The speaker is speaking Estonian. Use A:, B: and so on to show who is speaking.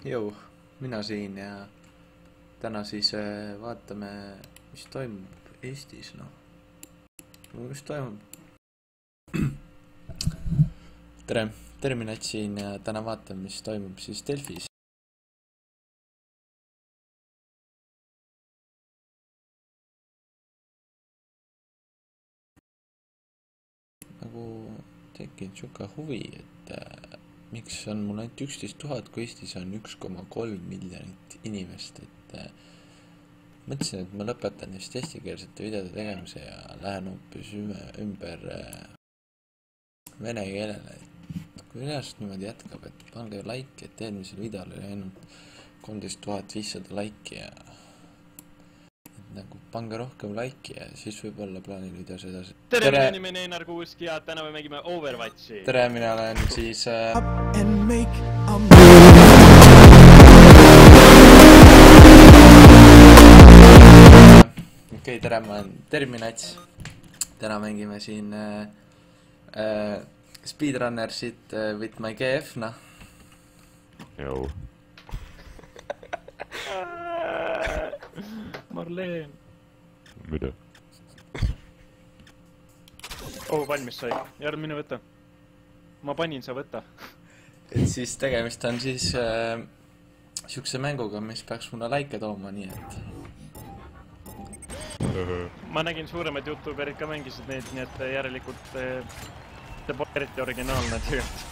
A: Jõu, mina siin ja täna siis vaatame, mis toimub Eestis, noh. Mis toimub? Tere, Terminat siin ja täna vaatame, mis toimub siis Delfis. Nagu tekkinud siuke huvi, et miks on mul ainult 11 000, kui Eestis on 1,3 miljonit inimest, et mõtlesin, et ma lõpetan just eestikeelsete videode tegemise ja lähen hoopis ümber vene keelele. Kui reaalselt niimoodi jätkab, et pange like, et eelmisel videol oli ainult 13 500 like'i ja nagu pange rohkem like'i ja siis võib-olla plaanin videos edasi.
B: Tere, minu nimi on Einar Kuusk ja täna me mängime Overwatchi.
A: Tere, mina olen siis Okei, tere, ma olen Terminats. Täna mängime siin Speedrunnersit with my GF, noh.
C: Joo.
B: Marleen.
C: Mida?
B: Valmis sai. Järg, mine võtta. Ma panin, sa võtta.
A: Et siis tegemist on siis siukse mänguga, mis peaks mulle like tooma, nii et
B: Ma nägin suuremaid YouTuberid ka mängisid neid, nii et järelikult see pole eriti originaalne tegelikult.